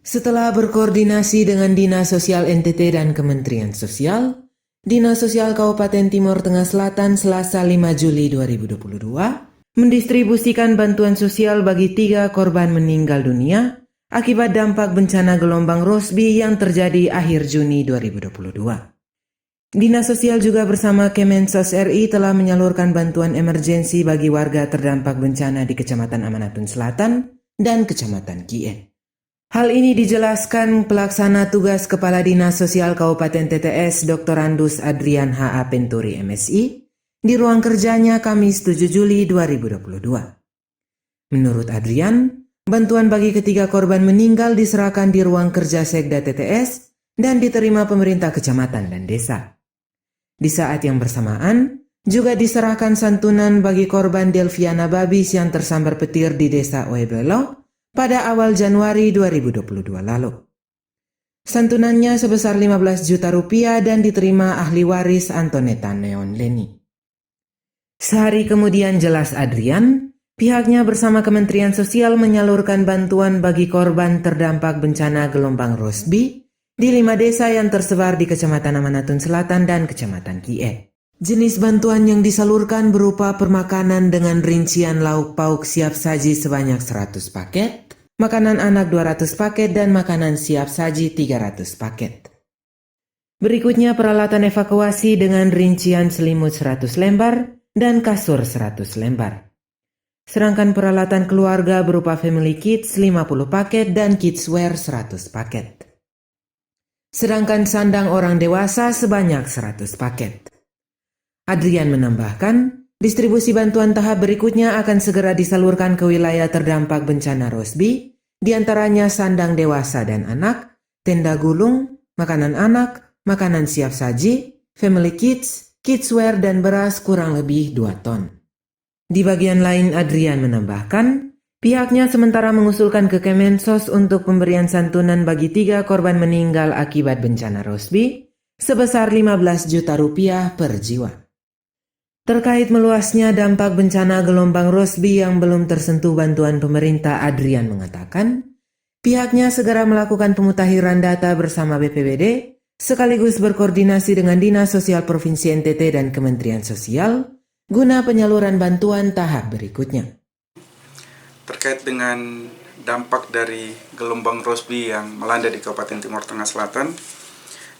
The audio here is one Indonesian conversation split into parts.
Setelah berkoordinasi dengan Dinas Sosial NTT dan Kementerian Sosial, Dinas Sosial Kabupaten Timur Tengah Selatan Selasa 5 Juli 2022 mendistribusikan bantuan sosial bagi 3 korban meninggal dunia akibat dampak bencana gelombang Rossby yang terjadi akhir Juni 2022. Dinas Sosial juga bersama Kemensos RI telah menyalurkan bantuan emergensi bagi warga terdampak bencana di Kecamatan Amanatun Selatan dan Kecamatan Kie. Hal ini dijelaskan pelaksana tugas Kepala Dinas Sosial Kabupaten TTS Dr. Andus Adrian H.A. Penturi MSI di ruang kerjanya Kamis 7 Juli 2022. Menurut Adrian, bantuan bagi ketiga korban meninggal diserahkan di ruang kerja Sekda TTS dan diterima pemerintah kecamatan dan desa. Di saat yang bersamaan, juga diserahkan santunan bagi korban Delviana Babis yang tersambar petir di desa Oebelo pada awal Januari 2022 lalu. Santunannya sebesar 15 juta rupiah dan diterima ahli waris Antoneta Neon Leni. Sehari kemudian, jelas Adrian, pihaknya bersama Kementerian Sosial menyalurkan bantuan bagi korban terdampak bencana gelombang Rossby di 5 desa yang tersebar di Kecamatan Amanatun Selatan dan Kecamatan Kie. Jenis bantuan yang disalurkan berupa permakanan dengan rincian lauk pauk siap saji sebanyak 100 paket, makanan anak 200 paket, dan makanan siap saji 300 paket. Berikutnya peralatan evakuasi dengan rincian selimut 100 lembar dan kasur 100 lembar. Sedangkan peralatan keluarga berupa family kits 50 paket dan kidswear 100 paket. Sedangkan sandang orang dewasa sebanyak 100 paket. Adrian menambahkan, distribusi bantuan tahap berikutnya akan segera disalurkan ke wilayah terdampak bencana Rossby, diantaranya sandang dewasa dan anak, tenda gulung, makanan anak, makanan siap saji, family kits, kidswear, dan beras kurang lebih 2 ton. Di bagian lain, Adrian menambahkan, pihaknya sementara mengusulkan ke Kemensos untuk pemberian santunan bagi 3 korban meninggal akibat bencana Rossby sebesar 15 juta rupiah per jiwa. Terkait meluasnya dampak bencana gelombang Rossby yang belum tersentuh bantuan pemerintah, Adrian mengatakan, pihaknya segera melakukan pemutahiran data bersama BPBD, sekaligus berkoordinasi dengan Dinas Sosial Provinsi NTT dan Kementerian Sosial, guna penyaluran bantuan tahap berikutnya. Terkait dengan dampak dari gelombang Rossby yang melanda di Kabupaten Timur Tengah Selatan,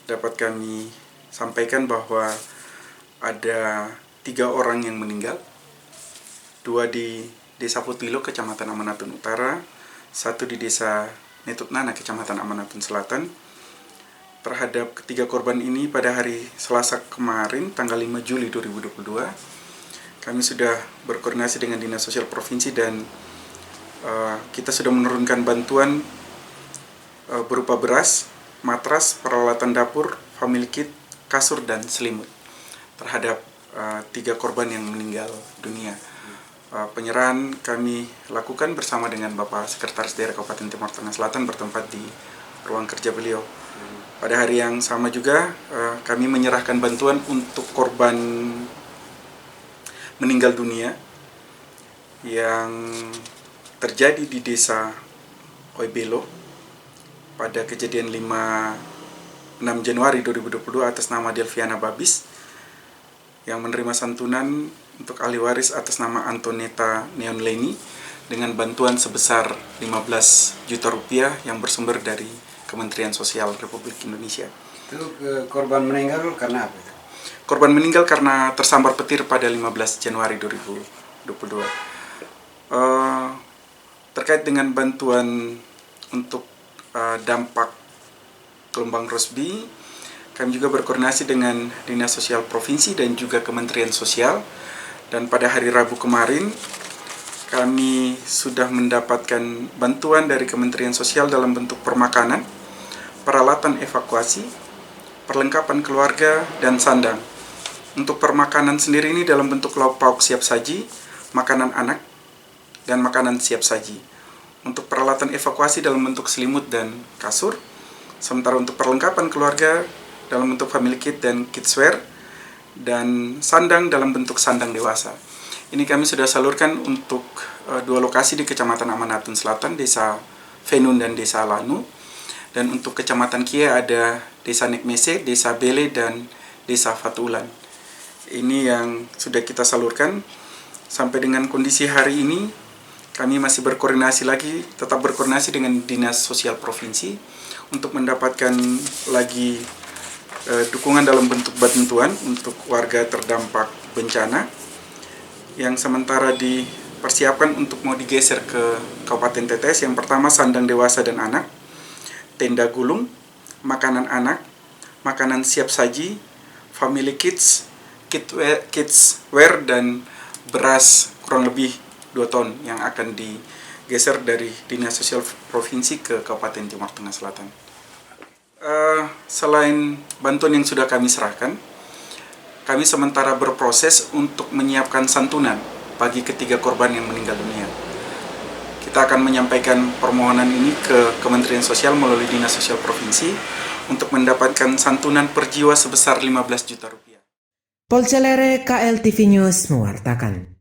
dapat kami sampaikan bahwa ada 3 orang yang meninggal, 2 di Desa Putilo, Kecamatan Amanatun Utara, 1 di Desa Netutnana, Kecamatan Amanatun Selatan. Terhadap ketiga korban ini pada hari Selasa kemarin, tanggal 5 Juli 2022, kami sudah berkoordinasi dengan Dinas Sosial Provinsi dan kita sudah menurunkan bantuan berupa beras, matras, peralatan dapur, family kit, kasur, dan selimut terhadap 3 korban yang meninggal dunia. Penyerahan kami lakukan bersama dengan Bapak Sekretaris Daerah Kabupaten Timur Tengah Selatan bertempat di ruang kerja beliau. Pada hari yang sama juga kami menyerahkan bantuan untuk korban meninggal dunia yang terjadi di Desa Oebelo pada kejadian 6 Januari 2022 atas nama Delviana Babis, yang menerima santunan untuk ahli waris atas nama Antoneta Neon Leni dengan bantuan sebesar 15 juta rupiah yang bersumber dari Kementerian Sosial Republik Indonesia. Itu korban meninggal karena apa? Korban meninggal karena tersambar petir pada 15 Januari 2022. Terkait dengan bantuan untuk dampak gelombang Rossby, kami juga berkoordinasi dengan Dinas Sosial Provinsi dan juga Kementerian Sosial. Dan pada hari Rabu kemarin, kami sudah mendapatkan bantuan dari Kementerian Sosial dalam bentuk permakanan, peralatan evakuasi, perlengkapan keluarga, dan sandang. Untuk permakanan sendiri ini dalam bentuk lauk pauk siap saji, makanan anak, dan makanan siap saji. Untuk peralatan evakuasi dalam bentuk selimut dan kasur. Sementara untuk perlengkapan keluarga dalam bentuk family kit dan kidswear, dan sandang dalam bentuk sandang dewasa. Ini kami sudah salurkan untuk 2 lokasi di Kecamatan Amanatun Selatan, Desa Fenun dan Desa Lanu. Dan untuk Kecamatan Kie ada Desa Nekmese, Desa Bele, dan Desa Fatulan. Ini yang sudah kita salurkan. Sampai dengan kondisi hari ini, kami masih tetap berkoordinasi dengan Dinas Sosial Provinsi untuk mendapatkan lagi dukungan dalam bentuk bantuan untuk warga terdampak bencana yang sementara dipersiapkan untuk mau digeser ke Kabupaten TTS. Yang pertama sandang dewasa dan anak, tenda gulung, makanan anak, makanan siap saji, family kids wear, dan beras kurang lebih 2 ton yang akan digeser dari Dinas Sosial Provinsi ke Kabupaten Timur Tengah Selatan. Selain bantuan yang sudah kami serahkan, kami sementara berproses untuk menyiapkan santunan bagi ketiga korban yang meninggal dunia. Kita akan menyampaikan permohonan ini ke Kementerian Sosial melalui Dinas Sosial Provinsi untuk mendapatkan santunan per jiwa sebesar 15 juta rupiah. Polcelere KLTV News mewartakan.